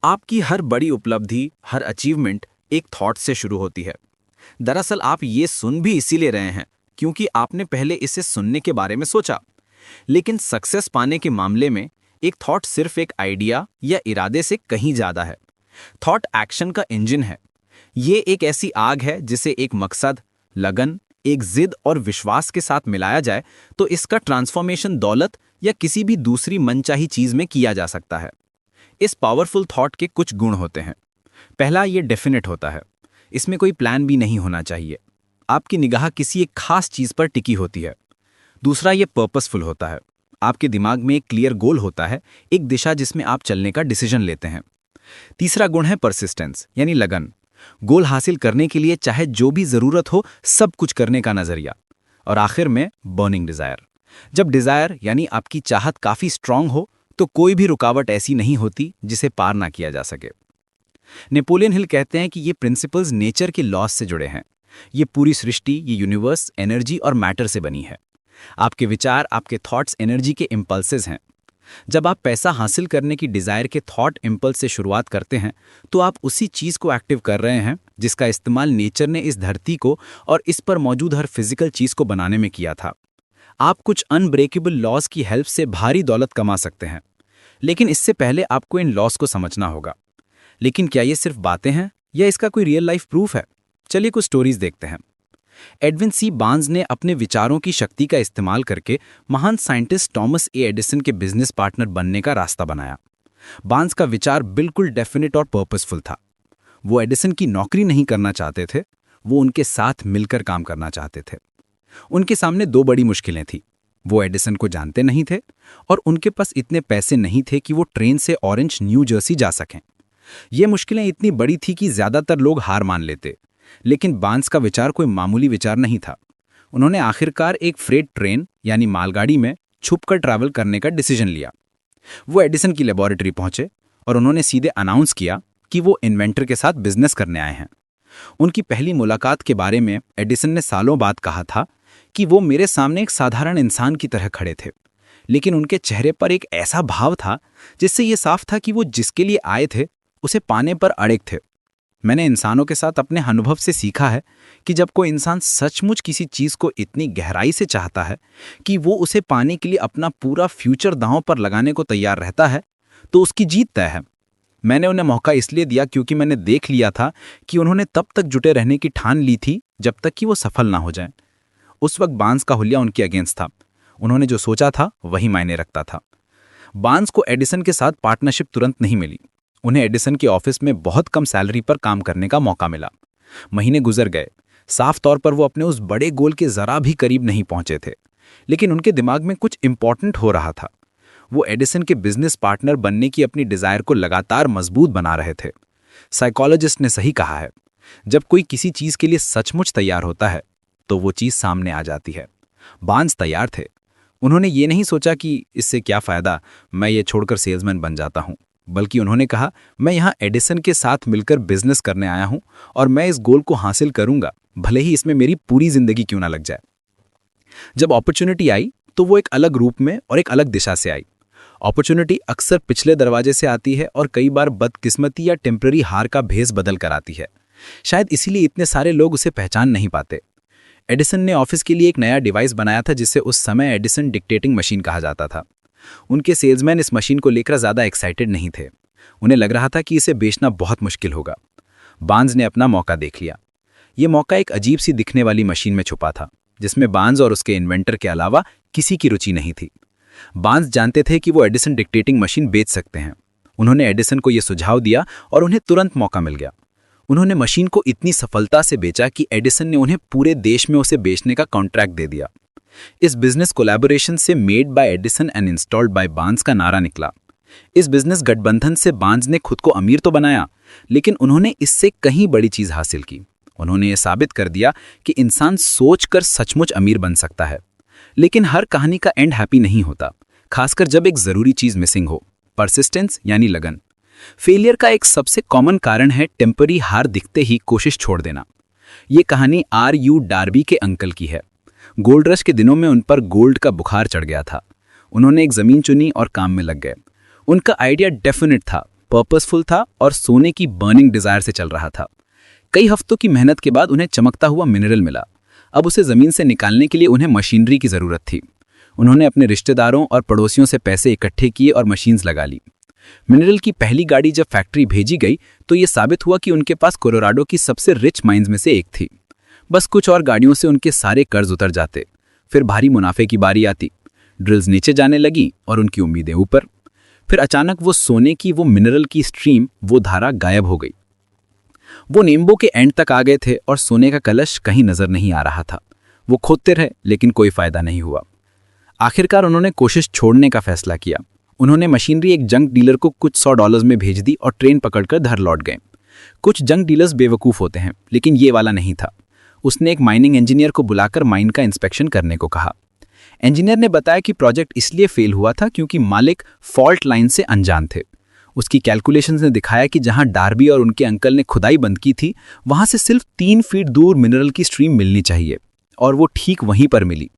आपकी हर बड़ी उपलब्धि, हर अचीवमेंट एक थॉट से शुरू होती है। दरअसल आप ये सुन भी इसीलिए रहे हैं क्योंकि आपने पहले इसे सुनने के बारे में सोचा। लेकिन सक्सेस पाने के मामले में एक थॉट सिर्फ एक आइडिया या इरादे से कहीं ज्यादा है। थॉट एक्शन का इंजन है। ये एक ऐसी आग है जिसे एक मकसद, लगन, एक जिद और विश्वास के साथ मिलाया जाए तो इसका ट्रांसफॉर्मेशन दौलत या किसी भी दूसरी मनचाही चीज में किया जा सकता है। इस पावरफुल थॉट के कुछ गुण होते हैं। पहला, ये डेफिनेट होता है। इसमें कोई प्लान भी नहीं होना चाहिए। आपकी निगाह किसी एक खास चीज पर टिकी होती है। दूसरा, ये पर्पसफुल होता है। आपके दिमाग में एक क्लियर गोल होता है, एक दिशा जिसमें आप चलने का डिसीजन लेते हैं। तीसरा गुण है परसिस्टेंस, यानी लगन। गोल हासिल करने के लिए चाहे जो भी जरूरत हो सब कुछ करने का नजरिया। और आखिर में बर्निंग डिजायर। जब डिजायर यानी आपकी चाहत काफी स्ट्रांग हो तो कोई भी रुकावट ऐसी नहीं होती जिसे पार ना किया जा सके। नेपोलियन हिल कहते हैं कि ये प्रिंसिपल्स नेचर के लॉस से जुड़े हैं। ये पूरी सृष्टि, ये यूनिवर्स एनर्जी और मैटर से बनी है। आपके विचार, आपके थॉट्स एनर्जी के इम्पल्सेस हैं। जब आप पैसा हासिल करने की डिजायर के थॉट इम्पल्स से शुरुआत करते हैं तो आप उसी चीज को एक्टिव कर रहे हैं जिसका इस्तेमाल नेचर ने इस धरती को और इस पर मौजूद हर फिजिकल चीज को बनाने में किया था। आप कुछ अनब्रेकेबल लॉज की हेल्प से भारी दौलत कमा सकते हैं, लेकिन इससे पहले आपको इन लॉस को समझना होगा। लेकिन क्या ये सिर्फ बातें हैं या इसका कोई रियल लाइफ प्रूफ है? चलिए कुछ स्टोरीज देखते हैं। एडविन सी बार्न्स ने अपने विचारों की शक्ति का इस्तेमाल करके महान साइंटिस्ट थॉमस ए एडिसन के बिजनेस पार्टनर बनने का रास्ता बनाया। बार्न्स का विचार बिल्कुल डेफिनेट और पर्पसफुल था। वो एडिसन की नौकरी नहीं करना चाहते थे, वो उनके साथ मिलकर काम करना चाहते थे। उनके सामने दो बड़ी मुश्किलें थी। वो एडिसन को जानते नहीं थे और उनके पास इतने पैसे नहीं थे कि वो ट्रेन से ऑरेंज न्यू जर्सी जा सकें। ये मुश्किलें इतनी बड़ी थी कि ज्यादातर लोग हार मान लेते, लेकिन बार्न्स का विचार कोई मामूली विचार नहीं था। उन्होंने आखिरकार एक फ्रेट ट्रेन यानी मालगाड़ी में छुपकर ट्रैवल करने का डिसीजन लिया। वो एडिसन की लेबोरेटरी पहुंचे और उन्होंने सीधे अनाउंस किया कि वो इन्वेंटर के साथ बिजनेस करने आए हैं। उनकी पहली मुलाकात के बारे में एडिसन ने सालों बाद कहा था कि वो मेरे सामने एक साधारण इंसान की तरह खड़े थे, लेकिन उनके चेहरे पर एक ऐसा भाव था जिससे ये साफ था कि वो जिसके लिए आए थे उसे पाने पर अड़िग थे। मैंने इंसानों के साथ अपने अनुभव से सीखा है कि जब कोई इंसान सचमुच किसी चीज को इतनी गहराई से चाहता है कि वो उसे पाने के लिए अपना पूरा फ्यूचर दांव पर लगाने को तैयार रहता है तो उसकी जीत तय है। मैंने उन्हें मौका इसलिए दिया क्योंकि मैंने देख लिया था कि उन्होंने तब तक जुटे रहने की ठान ली थी जब तक कि वो सफल ना हो जाए। उस वक्त बार्न्स का हुलिया उनके अगेंस्ट था। उन्होंने जो सोचा था वही मायने रखता था। बार्न्स को एडिसन के साथ पार्टनरशिप तुरंत नहीं मिली। उन्हें एडिसन के ऑफिस में बहुत कम सैलरी पर काम करने का मौका मिला। महीने गुजर गए। साफ तौर पर वो अपने उस बड़े गोल के जरा भी करीब नहीं पहुंचे थे, लेकिन उनके दिमाग में कुछ इंपॉर्टेंट हो रहा था। वो एडिसन के बिजनेस पार्टनर बनने की अपनी डिजायर को लगातार मजबूत बना रहे थे। साइकोलॉजिस्ट ने सही कहा है, जब कोई किसी चीज के लिए सचमुच तैयार होता है तो वो चीज सामने आ जाती है। बार्न्स तैयार थे। उन्होंने ये नहीं सोचा कि इससे क्या फायदा, मैं ये छोड़कर सेल्समैन बन जाता हूं, बल्कि उन्होंने कहा मैं यहां एडिसन के साथ मिलकर बिजनेस करने आया हूं और मैं इस गोल को हासिल करूंगा, भले ही इसमें मेरी पूरी जिंदगी क्यों ना लग जाए। जब अपॉर्चुनिटी आई तो वो एक अलग रूप में और एक अलग दिशा से आई। अपॉर्चुनिटी अक्सर पिछले दरवाजे से आती है और कई बार बदकिस्मती या टेम्पररी हार का भेस बदल कर आती है। शायद इसीलिए इतने सारे लोग उसे पहचान नहीं पाते। एडिसन ने ऑफिस के लिए एक नया डिवाइस बनाया था जिसे उस समय एडिसन डिक्टेटिंग मशीन कहा जाता था। उनके सेल्समैन इस मशीन को लेकर ज्यादा एक्साइटेड नहीं थे। उन्हें लग रहा था कि इसे बेचना बहुत मुश्किल होगा। बार्न्स ने अपना मौका देख लिया। ये मौका एक अजीब सी दिखने वाली मशीन में छुपा था जिसमें बार्न्स और उसके इन्वेंटर के अलावा किसी की रुचि नहीं थी। बार्न्स जानते थे कि वो एडिसन डिक्टेटिंग मशीन बेच सकते हैं। उन्होंने एडिसन को यह सुझाव दिया और उन्हें तुरंत मौका मिल गया। उन्होंने मशीन को इतनी सफलता से बेचा कि एडिसन ने उन्हें पूरे देश में उसे बेचने का कॉन्ट्रैक्ट दे दिया। इस बिजनेस कोलैबोरेशन से made by Edison and installed by Barnes का नारा निकला। इस बिजनेस गठबंधन से बार्न्स ने खुद को अमीर तो बनाया, लेकिन उन्होंने इससे कहीं बड़ी चीज हासिल की। उन्होंने ये साबित कर दिया कि इंसान सोचकर सचमुच अमीर बन सकता है। लेकिन हर कहानी का एंड हैप्पी नहीं होता, खासकर जब एक जरूरी चीज मिसिंग हो, परसिस्टेंस यानी लगन। फेलियर का एक सबसे कॉमन कारण है टेम्पररी हार दिखते ही कोशिश छोड़ देना। ये कहानी R.U. डार्बी के अंकल की है। गोल्ड रश के दिनों में उन पर गोल्ड का बुखार चढ़ गया था। उन्होंने एक जमीन चुनी और काम में लग गए। उनका आइडिया डेफिनेट था, पर्पसफुल था और सोने की बर्निंग डिजायर से चल रहा था। कई हफ्तों की मेहनत के बाद उन्हें चमकता हुआ मिनरल मिला। अब उसे जमीन से निकालने के लिए उन्हें मशीनरी की जरूरत थी। उन्होंने अपने रिश्तेदारों और पड़ोसियों से पैसे इकट्ठे किए और मशीन्स लगा ली। मिनरल की पहली गाड़ी जब फैक्ट्री भेजी गई तो यह साबित हुआ कि उनके पास कोलोराडो की सबसे रिच माइंस में से एक थी। बस कुछ और गाड़ियों से उनके सारे कर्ज उतर जाते। फिर भारी मुनाफे की बारी आती। ड्रिल्स नीचे जाने लगी और उनकी उम्मीदें ऊपर। फिर अचानक वो सोने की, वो मिनरल की स्ट्रीम, वो धारा गायब हो गई। वो नींबू के एंड तक आ गए थे और सोने का कलश कहीं नजर नहीं आ रहा था। वो खोदते रहे लेकिन कोई फायदा नहीं हुआ। आखिरकार उन्होंने कोशिश छोड़ने का फैसला किया। उन्होंने मशीनरी एक जंक डीलर को कुछ $100 में भेज दी और ट्रेन पकड़कर घर लौट गए। कुछ जंक डीलर्स बेवकूफ़ होते हैं, लेकिन ये वाला नहीं था। उसने एक माइनिंग इंजीनियर को बुलाकर माइन का इंस्पेक्शन करने को कहा। इंजीनियर ने बताया कि प्रोजेक्ट इसलिए फेल हुआ था क्योंकि मालिक फॉल्ट लाइन से अनजान थे। उसकी कैलकुलेशंस ने दिखाया कि जहां डार्बी और उनके अंकल ने खुदाई बंद की थी, वहां से सिर्फ 3 फीट दूर मिनरल की स्ट्रीम मिलनी चाहिए, और वो ठीक वहीं पर मिली।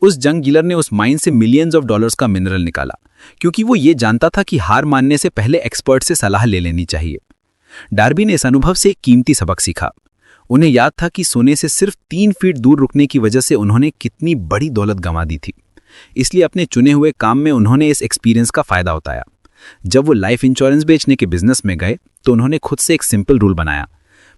उस जंग डीलर ने उस माइन से मिलियंस ऑफ डॉलर्स का मिनरल निकाला, क्योंकि वो ये जानता था कि हार मानने से पहले एक्सपर्ट से सलाह ले लेनी चाहिए। डार्बी ने इस अनुभव से एक कीमती सबक सीखा। उन्हें याद था कि सोने से सिर्फ 3 फीट दूर रुकने की वजह से उन्होंने कितनी बड़ी दौलत गंवा दी थी। इसलिए अपने चुने हुए काम में उन्होंने इस एक्सपीरियंस का फायदा उठाया। जब वो लाइफ इंश्योरेंस बेचने के बिजनेस में गए तो उन्होंने खुद से एक सिंपल रूल बनाया।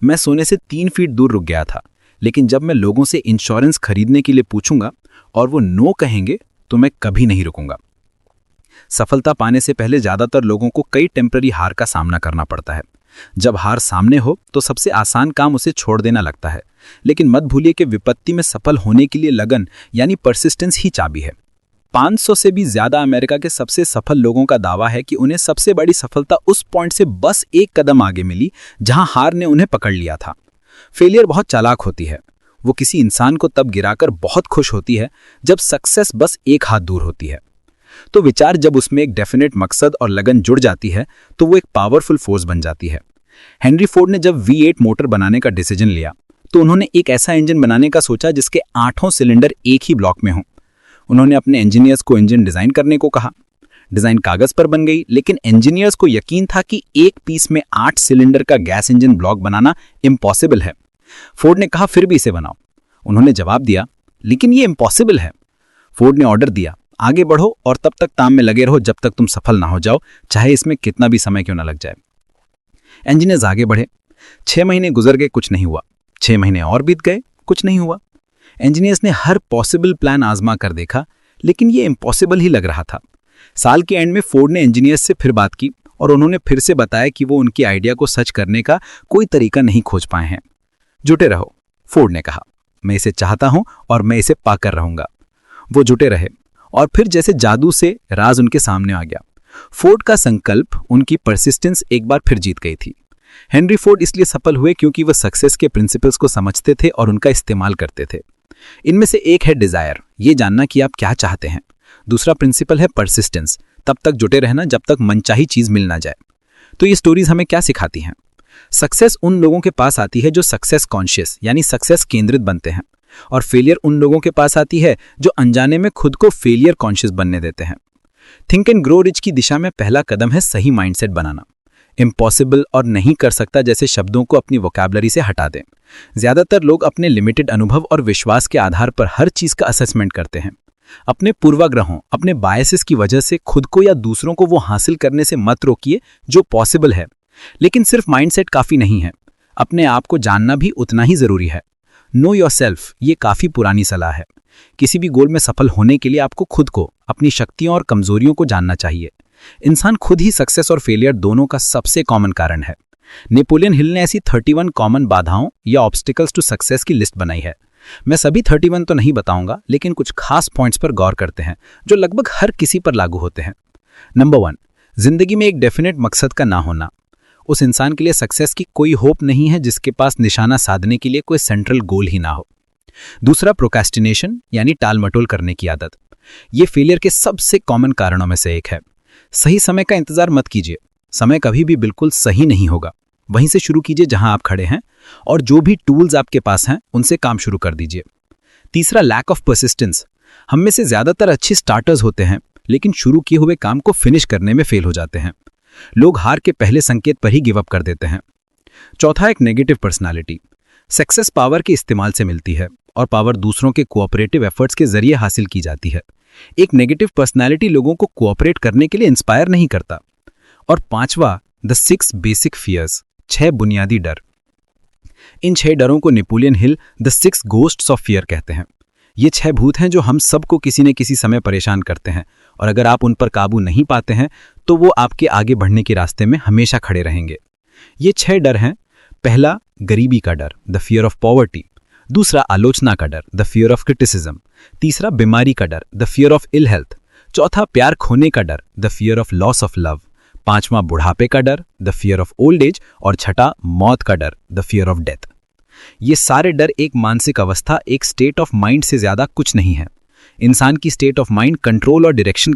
मैं सोने से 3 फीट दूर रुक गया था, लेकिन जब मैं लोगों से इंश्योरेंस खरीदने के लिए पूछूंगा और वो नो कहेंगे तो मैं कभी नहीं रुकूंगा। सफलता पाने से पहले ज्यादातर लोगों को कई टेम्पररी हार का सामना करना पड़ता है। जब हार सामने हो तो सबसे आसान काम उसे छोड़ देना लगता है, लेकिन मत भूलिए कि विपत्ति में सफल होने के लिए लगन यानी परसिस्टेंस ही चाबी है। 500 से भी ज्यादा अमेरिका के सबसे सफल लोगों का दावा है कि उन्हें सबसे बड़ी सफलता उस पॉइंट से बस एक कदम आगे मिली जहां हार ने उन्हें पकड़ लिया था। फेलियर बहुत चालाक होती है। वो किसी इंसान को तब गिराकर बहुत खुश होती है जब सक्सेस बस एक हाथ दूर होती है। तो विचार जब उसमें एक डेफिनेट मकसद और लगन जुड़ जाती है तो वो एक पावरफुल फोर्स बन जाती है। हेनरी फोर्ड ने जब V8 मोटर बनाने का डिसीजन लिया तो उन्होंने एक ऐसा इंजन बनाने का सोचा जिसके 8 सिलेंडर एक ही ब्लॉक में हों। उन्होंने अपने इंजीनियर्स को इंजन डिजाइन करने को कहा। डिजाइन कागज पर बन गई, लेकिन इंजीनियर्स को यकीन था कि एक पीस में 8 सिलेंडर का गैस इंजन ब्लॉक बनाना इम्पॉसिबल है। फोर्ड ने कहा, फिर भी इसे बनाओ। उन्होंने जवाब दिया, लेकिन ये इम्पॉसिबल है। फोर्ड ने ऑर्डर दिया, आगे बढ़ो और तब तक काम में लगे रहो जब तक तुम सफल ना हो जाओ, चाहे इसमें कितना भी समय क्यों ना लग जाए। इंजीनियर्स आगे बढ़े। 6 महीने गुजर गए, कुछ नहीं हुआ। 6 महीने और बीत गए, कुछ नहीं हुआ। इंजीनियर्स ने हर पॉसिबल प्लान आजमा कर देखा, लेकिन ये इम्पॉसिबल ही लग रहा था। साल के एंड में फोर्ड ने इंजीनियर्स से फिर बात की और उन्होंने फिर से बताया कि वो उनकी आइडिया को सच करने का कोई तरीका नहीं खोज पाए हैं। जुटे रहो, फोर्ड ने कहा, मैं इसे चाहता हूं और मैं इसे पाकर रहूंगा। वो जुटे रहे और फिर जैसे जादू से राज उनके सामने आ गया। फोर्ड का संकल्प, उनकी परसिस्टेंस एक बार फिर जीत गई थी। हेनरी फोर्ड इसलिए सफल हुए क्योंकि वह सक्सेस के प्रिंसिपल्स को समझते थे और उनका इस्तेमाल करते थे। इनमें से एक है डिजायर, ये जानना कि आप क्या चाहते हैं। दूसरा प्रिंसिपल है परसिस्टेंस, तब तक जुटे रहना जब तक मनचाही चीज मिल ना जाए। तो ये स्टोरीज हमें क्या सिखाती हैं? सक्सेस उन लोगों के पास आती है जो सक्सेस कॉन्शियस यानी सक्सेस केंद्रित बनते हैं, और फेलियर उन लोगों के पास आती है जो अनजाने में खुद को फेलियर कॉन्शियस बनने देते हैं। थिंक एंड ग्रो रिच की दिशा में पहला कदम है सही माइंडसेट बनाना। इम्पॉसिबल और नहीं कर सकता जैसे शब्दों को अपनी वोकैबुलरी से हटा दें। ज्यादातर लोग अपने लिमिटेड अनुभव और विश्वास के आधार पर हर चीज का असेसमेंट करते हैं। अपने पूर्वाग्रहों, अपने बायसेस की वजह से खुद को या दूसरों को वो हासिल करने से मत रोकिए जो पॉसिबल है। लेकिन सिर्फ माइंडसेट काफी नहीं है, अपने आप को जानना भी उतना ही जरूरी है। नो योरसेल्फ, ये काफी पुरानी सलाह है। किसी भी गोल में सफल होने के लिए आपको खुद को, अपनी शक्तियों और कमजोरियों को जानना चाहिए। इंसान खुद ही सक्सेस और फेलियर दोनों का सबसे कॉमन कारण है। नेपोलियन हिल ने ऐसी 31 कॉमन बाधाओं या ऑब्स्टिकल्स टू सक्सेस की लिस्ट बनाई है। मैं सभी 31 तो नहीं बताऊंगा, लेकिन कुछ खास पॉइंट्स पर गौर करते हैं जो लगभग हर किसी पर लागू होते हैं। नंबर 1, जिंदगी में एक डेफिनेट मकसद का ना होना। उस इंसान के लिए सक्सेस की कोई होप नहीं है जिसके पास निशाना साधने के लिए कोई सेंट्रल गोल ही ना हो। दूसरा, प्रोक्रेस्टिनेशन यानी टाल मटोल करने की आदत। ये फेलियर के सबसे कॉमन कारणों में से एक है। सही समय का इंतजार मत कीजिए, समय कभी भी बिल्कुल सही नहीं होगा। वहीं से शुरू कीजिए जहां आप खड़े हैं, और जो भी टूल्स आपके पास हैं उनसे काम शुरू कर दीजिए। तीसरा, लैक ऑफ परसिस्टेंस। हम में से ज्यादातर अच्छे स्टार्टर्स होते हैं, लेकिन शुरू किए हुए काम को फिनिश करने में फेल हो जाते हैं। लोग हार के पहले संकेत पर ही गिव अप कर देते हैं। चौथा, एक नेगेटिव पर्सनालिटी। सक्सेस पावर के इस्तेमाल से मिलती है और पावर दूसरों के कोऑपरेटिव एफर्ट्स के जरिए हासिल की जाती है। एक नेगेटिव पर्सनालिटी लोगों को कोऑपरेट करने के लिए इंस्पायर नहीं करता। और पांचवा, द 6 बेसिक फियर्स, 6 बुनियादी डर। इन 6 डरों को Napoleon Hill the 6 ghosts of fear कहते हैं। ये 6 भूत हैं जो हम सबको किसी न किसी समय परेशान करते हैं, और अगर आप उन पर काबू नहीं पाते हैं तो वो आपके आगे बढ़ने के रास्ते में हमेशा खड़े रहेंगे। ये 6 डर हैं। पहला, गरीबी का डर, द फियर ऑफ पॉवर्टी। दूसरा, आलोचना का डर, द फियर ऑफ क्रिटिसिज्म। तीसरा, बीमारी का डर, the fear of ill health. चौथा, प्यार खोने का डर, the fear of loss of love. पांचवा, बुढ़ापे का डर, the fear of old age. और छठा, मौत का डर, द फियर ऑफ डेथ। ये सारे डर एक मानसिक अवस्था, एक स्टेट ऑफ माइंड से ज्यादा कुछ नहीं है। इंसान की स्टेट ऑफ माइंड कंट्रोल और डायरेक्शन